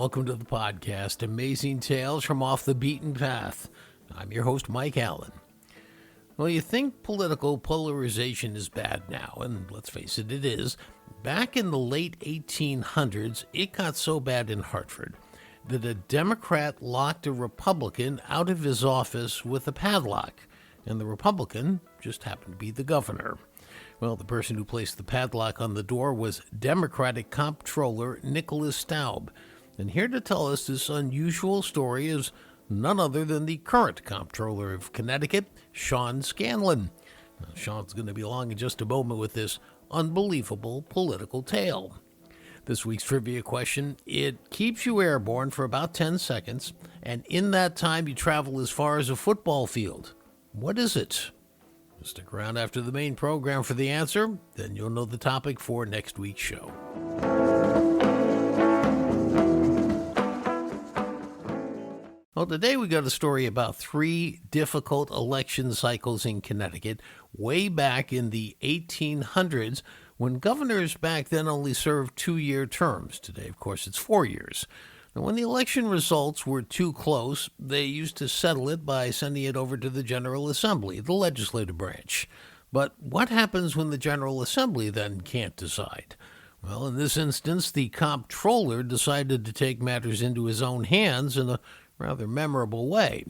welcome to the podcast, Amazing Tales from Off the Beaten Path. I'm your host, Mike Allen. Well, you think political polarization is bad now, and let's face it, it is. Back in the late 1800s, it got so bad in Hartford that a Democrat locked a Republican out of his office with a padlock, and the Republican just happened to be the governor. Well, the person who placed the padlock on the door was Democratic Comptroller Nicholas Staub. And here to tell us this unusual story is none other than the current Comptroller of Connecticut, Sean Scanlon. Now, Sean's going to be along in just a moment with this unbelievable political tale. This week's trivia question, it keeps you airborne for about 10 seconds, and in that time you travel as far as a football field. What is it? Stick around after the main program for the answer, then you'll know the topic for next week's show. Well, today we got a story about 3 difficult election cycles in Connecticut way back in the 1800s when governors back then only served 2-year terms. Today, of course, it's 4 years. Now, when the election results were too close, they used to settle it by sending it over to the General Assembly, the legislative branch. But what happens when the General Assembly then can't decide? Well, in this instance, the Comptroller decided to take matters into his own hands in a rather memorable way.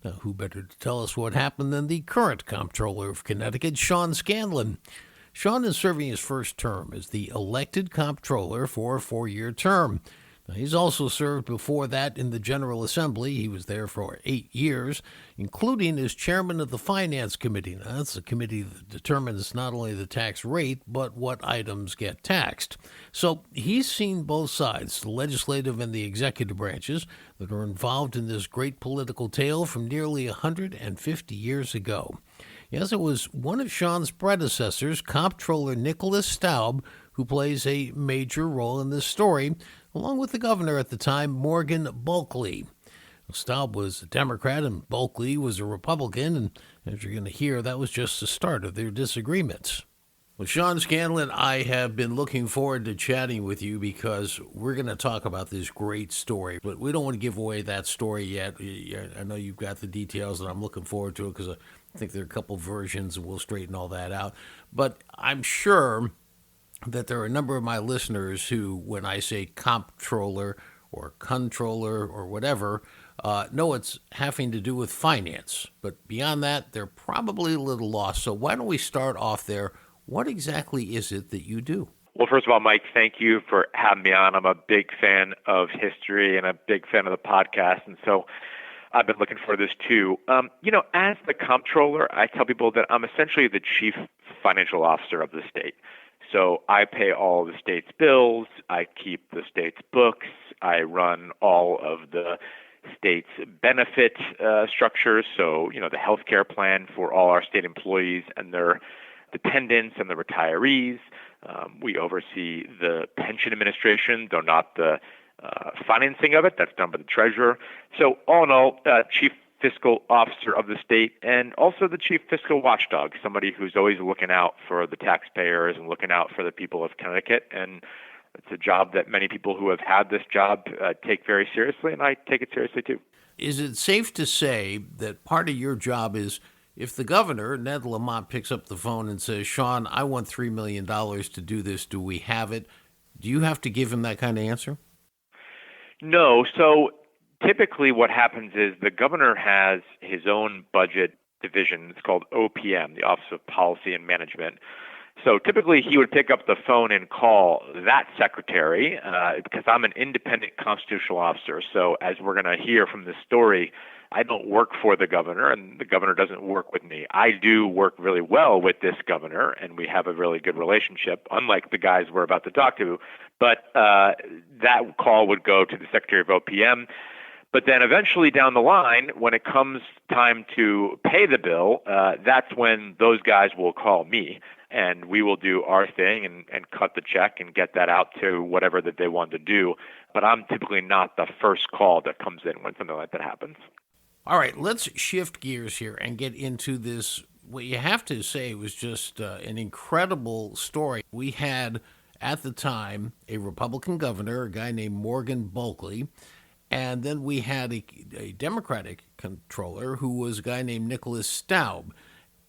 Now, who better to tell us what happened than the current Comptroller of Connecticut, Sean Scanlon? Sean is serving his first term as the elected Comptroller for a 4-year term. Now, he's also served before that in the General Assembly. He was there for 8 years, including as chairman of the Finance Committee. Now, that's the committee that determines not only the tax rate, but what items get taxed. So he's seen both sides, the legislative and the executive branches, that are involved in this great political tale from nearly 150 years ago. Yes, it was one of Sean's predecessors, Comptroller Nicholas Staub, who plays a major role in this story, along with the governor at the time, Morgan Bulkley. Staub was a Democrat and Bulkley was a Republican, and as you're going to hear, that was just the start of their disagreements. Well, Sean Scanlon, I have been looking forward to chatting with you because we're going to talk about this great story, but we don't want to give away that story yet. I know you've got the details, and I'm looking forward to it because I think there are a couple versions, and we'll straighten all that out. But I'm sure that there are a number of my listeners who, when I say comptroller or controller or whatever, know it's having to do with finance. But beyond that, they're probably a little lost. So why don't we start off there? What exactly is it that you do? Well, first of all, Mike, thank you for having me on. I'm a big fan of history and a big fan of the podcast, and so I've been looking for this too. As the comptroller, I tell people that I'm essentially the chief financial officer of the state. So I pay all the state's bills, I keep the state's books, I run all of the state's benefit structures, so, the health care plan for all our state employees and their dependents and the retirees. We oversee the pension administration, though not the financing of it. That's done by the treasurer. So all in all, chief fiscal officer of the state, and also the chief fiscal watchdog, somebody who's always looking out for the taxpayers and looking out for the people of Connecticut. And it's a job that many people who have had this job take very seriously, and I take it seriously too. Is it safe to say that part of your job is if the governor, Ned Lamont, picks up the phone and says, Sean, I want $3 million to do this, do we have it? Do you have to give him that kind of answer? No. So typically what happens is the governor has his own budget division. It's called OPM, the Office of Policy and Management. So typically he would pick up the phone and call that secretary because I'm an independent constitutional officer. So as we're going to hear from this story, I don't work for the governor, and the governor doesn't work with me. I do work really well with this governor, and we have a really good relationship, unlike the guys we're about to talk to. But that call would go to the Secretary of OPM. But then eventually down the line, when it comes time to pay the bill, that's when those guys will call me, and we will do our thing and cut the check and get that out to whatever that they want to do. But I'm typically not the first call that comes in when something like that happens. All right, let's shift gears here and get into this. What you have to say was just an incredible story. We had at the time, a Republican governor, a guy named Morgan Bulkley. And then we had a Democratic comptroller who was a guy named Nicholas Staub.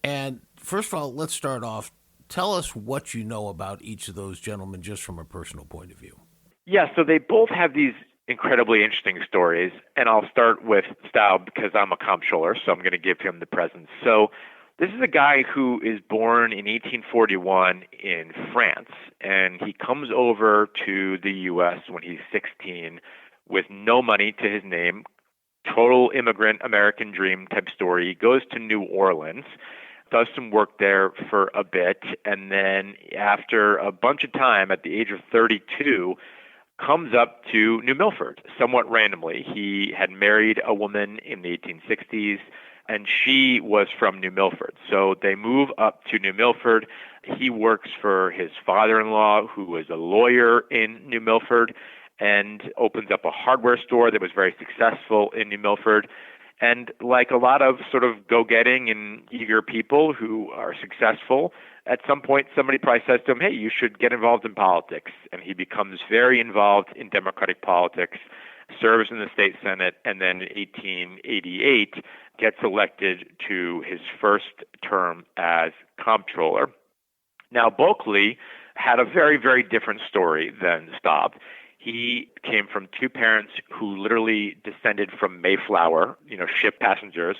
And first of all, let's start off. Tell us what you know about each of those gentlemen just from a personal point of view. Yeah, so they both have these incredibly interesting stories, and I'll start with Staub because I'm a comptroller, so I'm going to give him the presence. So this is a guy who is born in 1841 in France, and he comes over to the U.S. when he's 16 with no money to his name, total immigrant American dream type story. He goes to New Orleans, does some work there for a bit, and then after a bunch of time, at the age of 32, comes up to New Milford somewhat randomly. He had married a woman in the 1860s, and she was from New Milford. So they move up to New Milford. He works for his father-in-law, who was a lawyer in New Milford, and opens up a hardware store that was very successful in New Milford. And like a lot of sort of go-getting and eager people who are successful, at some point somebody probably says to him, hey, you should get involved in politics. And he becomes very involved in Democratic politics, serves in the state Senate, and then in 1888 gets elected to his first term as comptroller. Now, Bulkley had a very, very different story than Staub. He came from two parents who literally descended from Mayflower, ship passengers.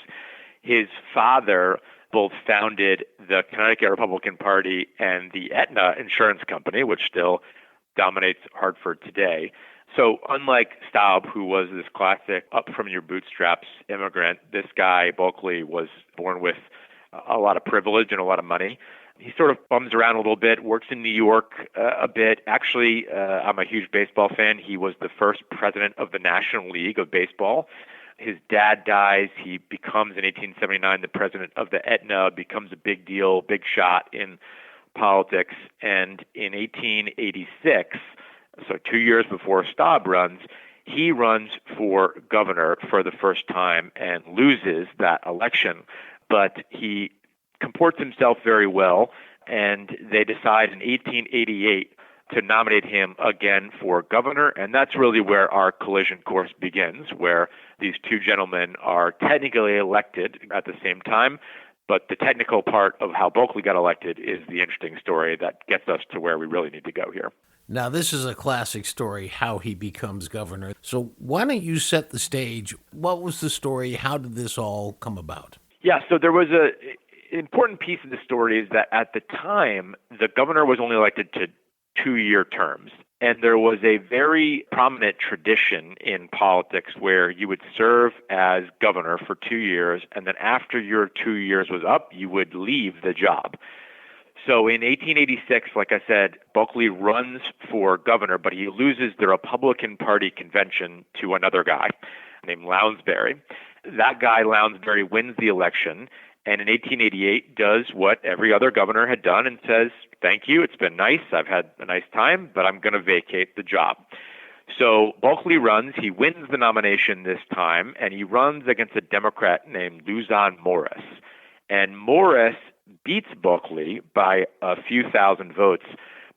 His father both founded the Connecticut Republican Party and the Aetna Insurance Company, which still dominates Hartford today. So unlike Staub, who was this classic up from your bootstraps immigrant, this guy, Bulkley, was born with a lot of privilege and a lot of money. He sort of bums around a little bit, works in New York a bit. Actually, I'm a huge baseball fan. He was the first president of the National League of Baseball. His dad dies. He becomes, in 1879, the president of the Aetna, becomes a big deal, big shot in politics. And in 1886, so 2 years before Staub runs, he runs for governor for the first time and loses that election. But he comports himself very well, and they decide in 1888 to nominate him again for governor, and that's really where our collision course begins, where these two gentlemen are technically elected at the same time, but the technical part of how Bulkley got elected is the interesting story that gets us to where we really need to go here. Now, this is a classic story, how he becomes governor. So why don't you set the stage? What was the story? How did this all come about? Yeah, so there was an important piece of the story is that at the time, the governor was only elected to 2-year terms. And there was a very prominent tradition in politics where you would serve as governor for 2 years, and then after your 2 years was up, you would leave the job. So in 1886, like I said, Bulkley runs for governor, but he loses the Republican Party convention to another guy named Lounsbury. That guy, Lounsbury, wins the election, and in 1888 does what every other governor had done and says, thank you, it's been nice, I've had a nice time, but I'm going to vacate the job. So Bulkley runs, he wins the nomination this time, and he runs against a Democrat named Luzon Morris. And Morris beats Bulkley by a few thousand votes,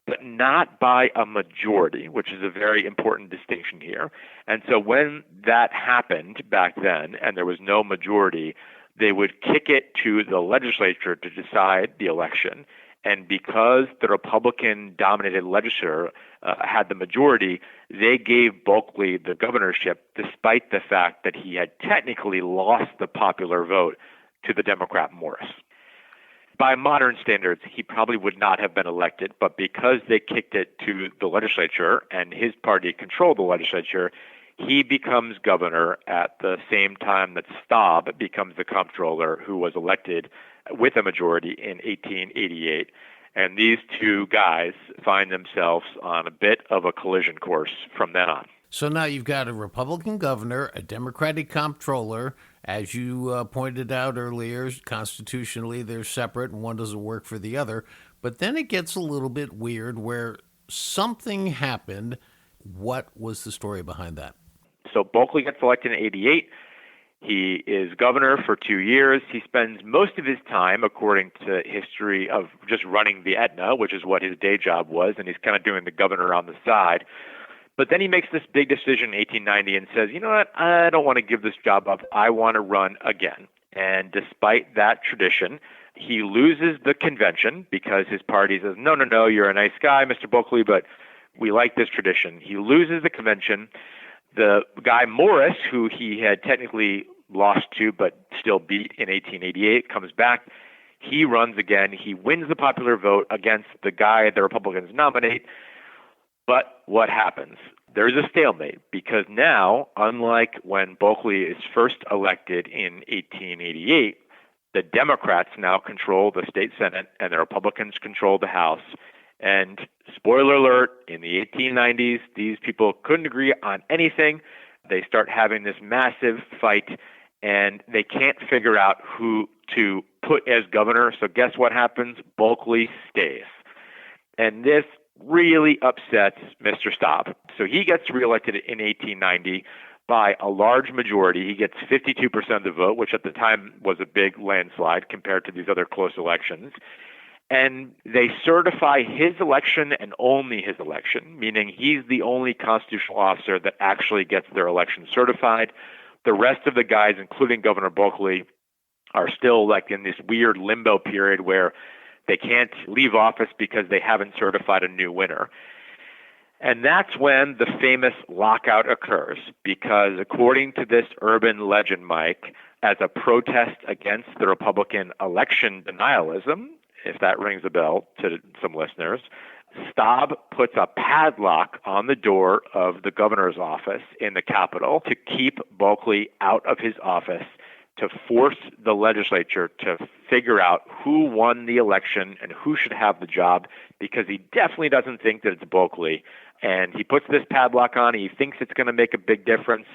but not by a majority, which is a very important distinction here. And so when that happened back then, and there was no majority, they would kick it to the legislature to decide the election. And because the Republican-dominated legislature had the majority, they gave Bulkley the governorship despite the fact that he had technically lost the popular vote to the Democrat Morris. By modern standards, he probably would not have been elected, but because they kicked it to the legislature and his party controlled the legislature, he becomes governor at the same time that Staub becomes the comptroller, who was elected with a majority in 1888. And these two guys find themselves on a bit of a collision course from then on. So now you've got a Republican governor, a Democratic comptroller. As you pointed out earlier, constitutionally they're separate and one doesn't work for the other. But then it gets a little bit weird where something happened. What was the story behind that? So Bulkley gets elected in 88. He is governor for 2 years. He spends most of his time, according to history, of just running the Etna, which is what his day job was, and he's kind of doing the governor on the side. But then he makes this big decision in 1890 and says, you know what, I don't want to give this job up. I want to run again. And despite that tradition, he loses the convention because his party says, no, you're a nice guy, Mr. Bulkley, but we like this tradition. He loses the convention. The guy Morris, who he had technically lost to but still beat in 1888, comes back. He runs again. He wins the popular vote against the guy the Republicans nominate. But what happens? There's a stalemate because now, unlike when Bulkley is first elected in 1888, the Democrats now control the state Senate and the Republicans control the House. And spoiler alert, in the 1890s, these people couldn't agree on anything. They start having this massive fight, and they can't figure out who to put as governor. So guess what happens? Bulkley stays. And this really upsets Mr. Staub. So he gets reelected in 1890 by a large majority. He gets 52% of the vote, which at the time was a big landslide compared to these other close elections. And they certify his election and only his election, meaning he's the only constitutional officer that actually gets their election certified. The rest of the guys, including Governor Bulkley, are still like in this weird limbo period where they can't leave office because they haven't certified a new winner. And that's when the famous lockout occurs, because according to this urban legend, Mike, as a protest against the Republican election denialism, if that rings a bell to some listeners, Staub puts a padlock on the door of the governor's office in the Capitol to keep Bulkley out of his office, to force the legislature to figure out who won the election and who should have the job, because he definitely doesn't think that it's Bulkley. And he puts this padlock on. He thinks it's going to make a big difference.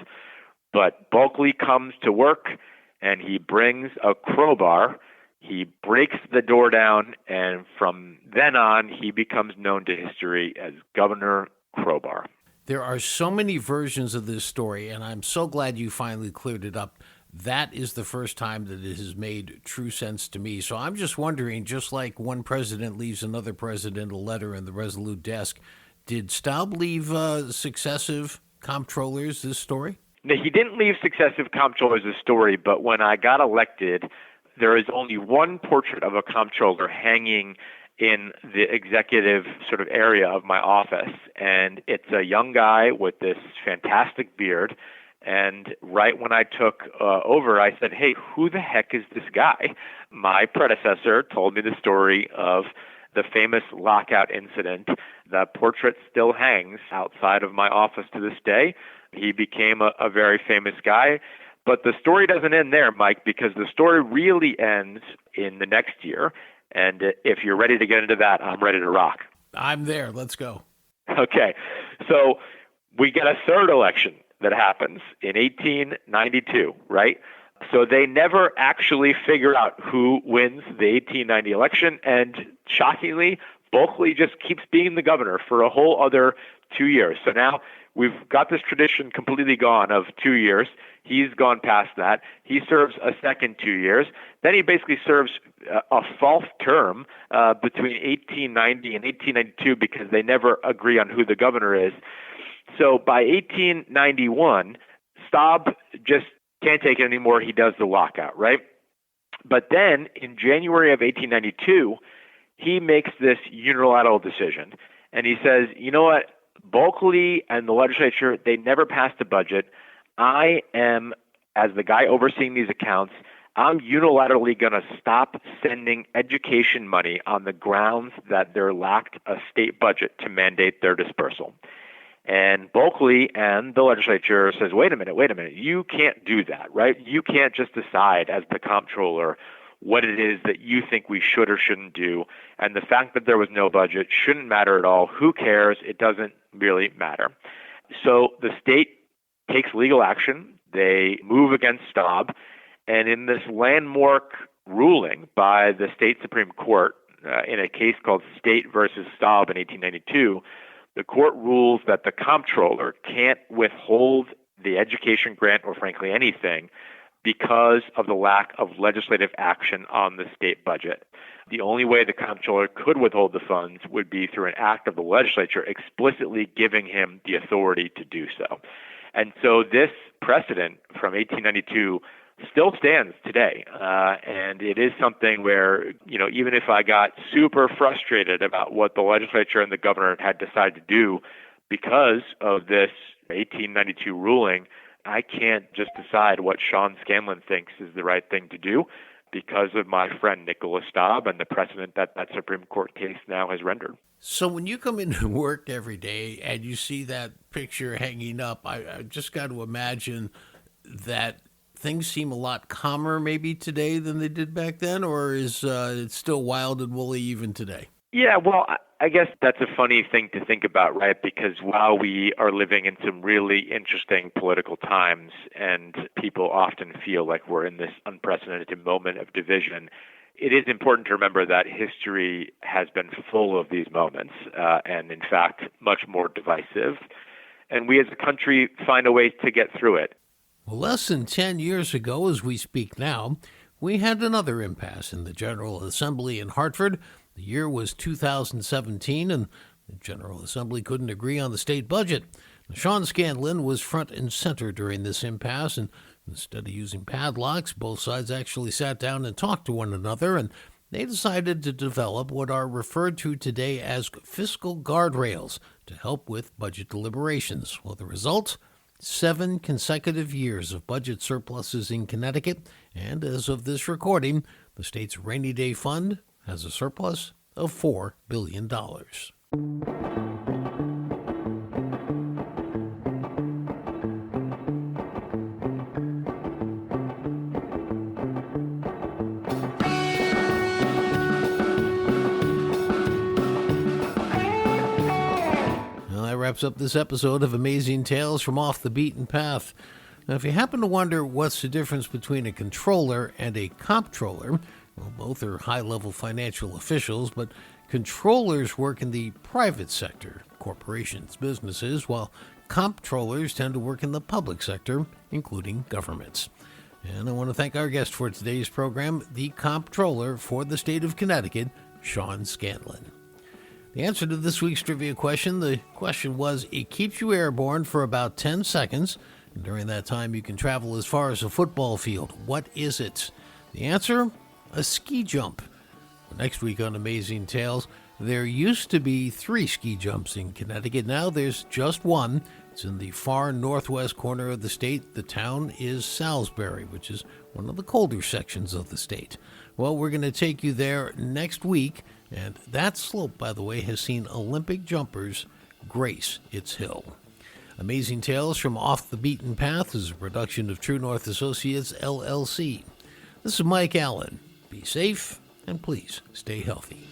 But Bulkley comes to work, and he brings a crowbar. He breaks the door down, and from then on, he becomes known to history as Governor Crowbar. There are so many versions of this story, and I'm so glad you finally cleared it up. That is the first time that it has made true sense to me. So I'm just wondering, just like one president leaves another president a letter in the Resolute desk, did Staub leave successive comptrollers this story? No, he didn't leave successive comptrollers this story, but when I got elected, there is only one portrait of a comptroller hanging in the executive sort of area of my office. And it's a young guy with this fantastic beard. And right when I took over, I said, hey, who the heck is this guy? My predecessor told me the story of the famous lockout incident. The portrait still hangs outside of my office to this day. He became a very famous guy. But the story doesn't end there, Mike, because the story really ends in the next year. And if you're ready to get into that, I'm ready to rock. I'm there. Let's go. Okay. So we get a third election that happens in 1892, right? So they never actually figure out who wins the 1890 election. And shockingly, Bulkley just keeps being the governor for a whole other 2 years. So now we've got this tradition completely gone of 2 years. He's gone past that. He serves a second 2 years. Then he basically serves a false term between 1890 and 1892 because they never agree on who the governor is. So by 1891, Staub just can't take it anymore. He does the lockout, right? But then in January of 1892, he makes this unilateral decision. And he says, you know what? Bulkley and the legislature, they never passed a budget. I am, as the guy overseeing these accounts, I'm unilaterally going to stop sending education money on the grounds that there lacked a state budget to mandate their dispersal. And Bulkley and the legislature says, wait a minute, you can't do that, right? You can't just decide as the comptroller what it is that you think we should or shouldn't do. And the fact that there was no budget shouldn't matter at all. Who cares? It doesn't really matter. So the state takes legal action. They move against Staub. And in this landmark ruling by the state Supreme Court in a case called State versus Staub in 1892, the court rules that the comptroller can't withhold the education grant or frankly anything because of the lack of legislative action on the state budget. The only way the comptroller could withhold the funds would be through an act of the legislature explicitly giving him the authority to do so. And so this precedent from 1892 still stands today. And it is something where, even if I got super frustrated about what the legislature and the governor had decided to do because of this 1892 ruling, I can't just decide what Sean Scanlon thinks is the right thing to do because of my friend Nicholas Staub and the precedent that Supreme Court case now has rendered. So when you come into work every day and you see that picture hanging up, I just got to imagine that things seem a lot calmer maybe today than they did back then, or is it still wild and woolly even today? Yeah, well, I guess that's a funny thing to think about, right? Because while we are living in some really interesting political times and people often feel like we're in this unprecedented moment of division, it is important to remember that history has been full of these moments and, in fact, much more divisive. And we as a country find a way to get through it. Well, less than 10 years ago, as we speak now, we had another impasse in the General Assembly in Hartford. The year was 2017, and the General Assembly couldn't agree on the state budget. Sean Scanlon was front and center during this impasse, and instead of using padlocks, both sides actually sat down and talked to one another, and they decided to develop what are referred to today as fiscal guardrails to help with budget deliberations. Well, the result? 7 consecutive years of budget surpluses in Connecticut, and as of this recording, the state's rainy day fund has a surplus of $4 billion. Wraps up this episode of Amazing Tales from Off the Beaten Path. Now, if you happen to wonder what's the difference between a controller and a comptroller, well, both are high-level financial officials, but controllers work in the private sector, corporations, businesses, while comptrollers tend to work in the public sector, including governments. And I want to thank our guest for today's program, the comptroller for the state of Connecticut, Sean Scanlon. The answer to this week's trivia question, the question was, it keeps you airborne for about 10 seconds, and during that time you can travel as far as a football field. What is it? The answer? A ski jump. Next week on Amazing Tales, there used to be 3 ski jumps in Connecticut. Now there's just one. It's in the far northwest corner of the state. The town is Salisbury, which is one of the colder sections of the state. Well, we're going to take you there next week. And that slope, by the way, has seen Olympic jumpers grace its hill. Amazing Tales from Off the Beaten Path is a production of True North Associates, LLC. This is Mike Allen. Be safe, and please stay healthy.